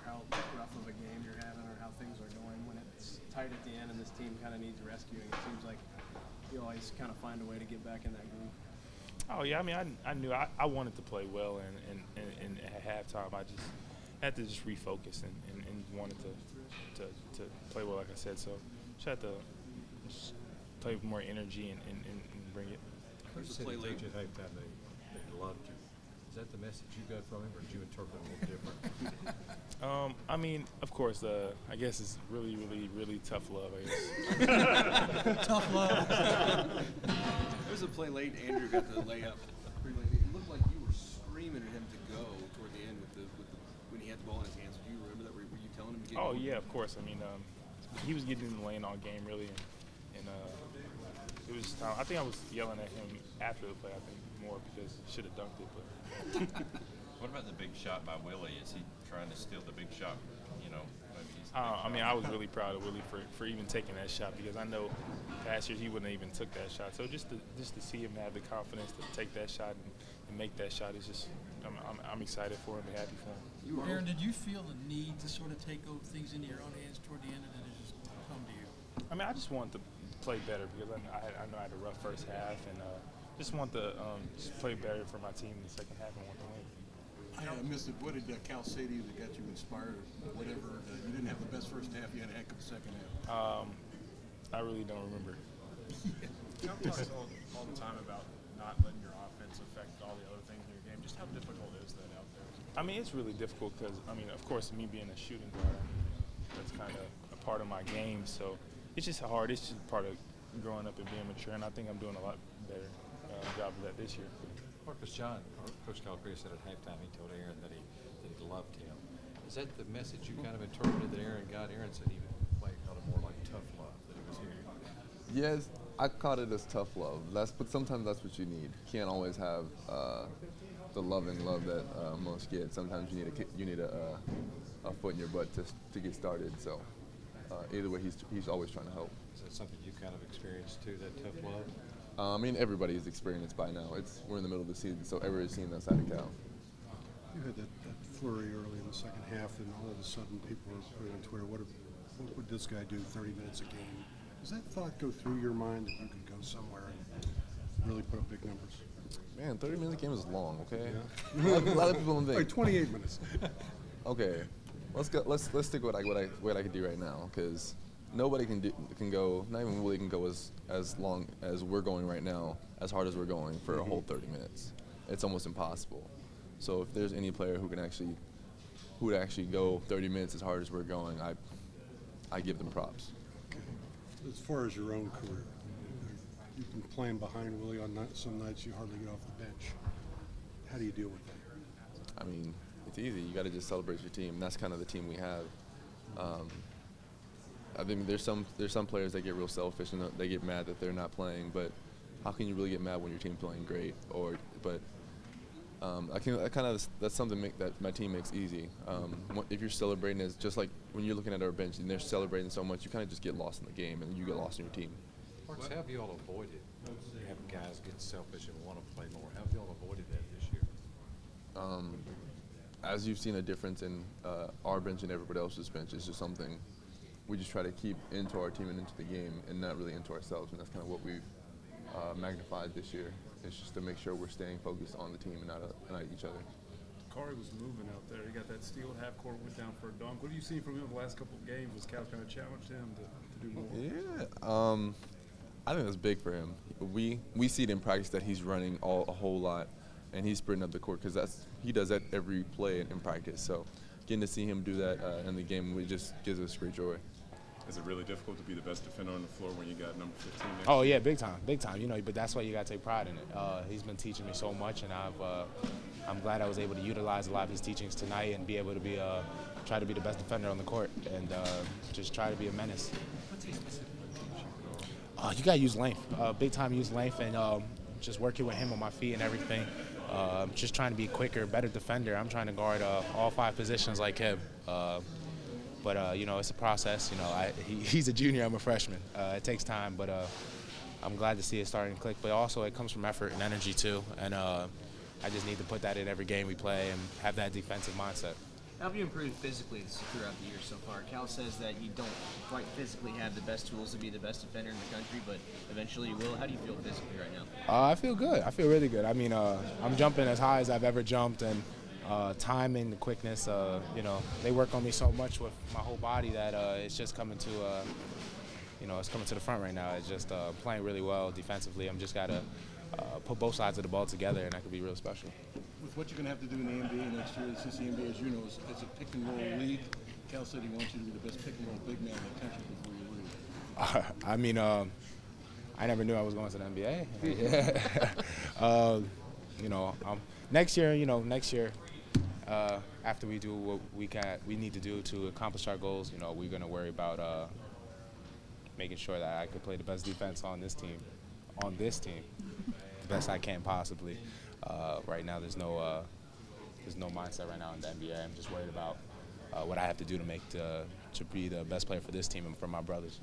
how rough of a game you're having or how things are going when it's tight at the end and this team kind of needs rescuing? It seems like you always kind of find a way to get back in that groove. Oh yeah, I mean, I knew I wanted to play well, and at halftime I just had to just refocus and wanted to play well, like I said. So just had to just play with more energy and bring it. You said he told you at halftime that he loved you. Is that the message you got from him, or did you interpret it a little different? I mean, of course, I guess it's really, really, really tough love, I guess. Tough love. There was a play late. Andrew got the layup. It looked like you were screaming at him to go toward the end when he had the ball in his hands. Do you remember that? Were you telling him to get Oh, going? yeah, of course. I mean, he was getting in the lane all game, really, and it was time. I think I was yelling at him after the play, I think, more because he should have dunked it. But What about the big shot by Willie? Is he trying to steal the big shot? You know, maybe he's I mean, I was really proud of Willie for even taking that shot because I know past years he wouldn't have even took that shot. So just to see him have the confidence to take that shot and make that shot is just I'm excited for him and happy for him. Aaron, did you feel the need to sort of take over things into your own hands toward the end, and then it just come to you? I mean, I just want to play better because I know I had a rough first half and just want to just play better for my team in the second half and want to win. I missed it. What did Cal say to you that got you inspired or whatever? You didn't have the best first half. You had a heck of a second half. I really don't remember. Cal talks all the time about not letting your offense affect all the other things in your game. Just how difficult is that out there? I mean, it's really difficult because, I mean, of course, me being a shooting guard, I mean, that's kind of a part of my game. So it's just hard. It's just part of growing up and being mature, and I think I'm doing a lot better job of that this year. Marcus John, or Coach Calipari said at halftime he told Aaron that he loved him. Is that the message you kind of interpreted that Aaron got? Aaron said he played kind of more like tough love, that he was here. Yes, I caught it as tough love. But sometimes that's what you need. You can't always have the loving love that most get. Sometimes you need a foot in your butt to get started. So either way, he's always trying to help. Is that something you kind of experienced too, that tough love? I mean, everybody's experienced by now. We're in the middle of the season, so everybody's seen that side of Cal. You had that flurry early in the second half, and all of a sudden people were putting on Twitter, what would this guy do 30 minutes a game? Does that thought go through your mind that you could go somewhere and really put up big numbers? Man, 30-minute game is long, okay? Yeah. A lot of people don't think. Like 28 minutes. Okay, let's stick with what I can do right now, because nobody can go. Not even Willie can go as long as we're going right now, as hard as we're going for a whole 30 minutes. It's almost impossible. So if there's any player who would actually go 30 minutes as hard as we're going, I give them props. Okay. As far as your own career, you've been playing behind Willie on some nights you hardly get off the bench. How do you deal with that? I mean, it's easy. You got to just celebrate your team. That's kind of the team we have. I think there's some players that get real selfish and they get mad that they're not playing. But how can you really get mad when your team's playing great? That's something that my team makes easy. If you're celebrating, it's just like when you're looking at our bench and they're celebrating so much, you kind of just get lost in the game and you get lost in your team. Marcus, how have you all avoided having guys get selfish and want to play more? How have you all avoided that this year? As you've seen a difference in our bench and everybody else's bench, it's just something we just try to keep into our team and into the game and not really into ourselves, and that's kind of what we've magnified this year. It's just to make sure we're staying focused on the team and not each other. Karl was moving out there. He got that steal at half court, went down for a dunk. What have you seen from him the last couple of games? Was Cal kind of challenged him to do more? Yeah, I think that's big for him. We see it in practice that he's running a whole lot, and he's sprinting up the court because he does that every play in practice. So getting to see him do that in the game, it just gives us great joy. Is it really difficult to be the best defender on the floor when you got number 15 next? Oh yeah, big time. You know, but that's why you got to take pride in it. He's been teaching me so much, and I'm glad I was able to utilize a lot of his teachings tonight and be able to try to be the best defender on the court and just try to be a menace. What's he specifically teach you? You got to use length. Big time use length and just working with him on my feet and everything. Just trying to be quicker, better defender. I'm trying to guard all 5 positions like him. But you know, it's a process. You know, he's a junior, I'm a freshman. It takes time, but I'm glad to see it starting to click. But also, it comes from effort and energy too. And I just need to put that in every game we play and have that defensive mindset. How have you improved physically throughout the year so far? Cal says that you don't quite physically have the best tools to be the best defender in the country, but eventually you will. How do you feel physically right now? I feel good. I feel really good. I mean, I'm jumping as high as I've ever jumped, and timing, the quickness, you know, they work on me so much with my whole body that it's just coming to, you know, it's coming to the front right now. It's just playing really well defensively. I'm just got to put both sides of the ball together, and that could be real special. With what you're going to have to do in the NBA next year, since the NBA, as you know, is a pick-and-roll league, Cal said he wants you to be the best pick-and-roll big man in the country before you leave. I mean, I never knew I was going to the NBA. You know, next year, after we do what we need to do to accomplish our goals, you know, we're going to worry about making sure that I could play the best defense on this team, the best I can possibly. Right now, there's no mindset right now in the NBA. I'm just worried about what I have to do to be the best player for this team and for my brothers.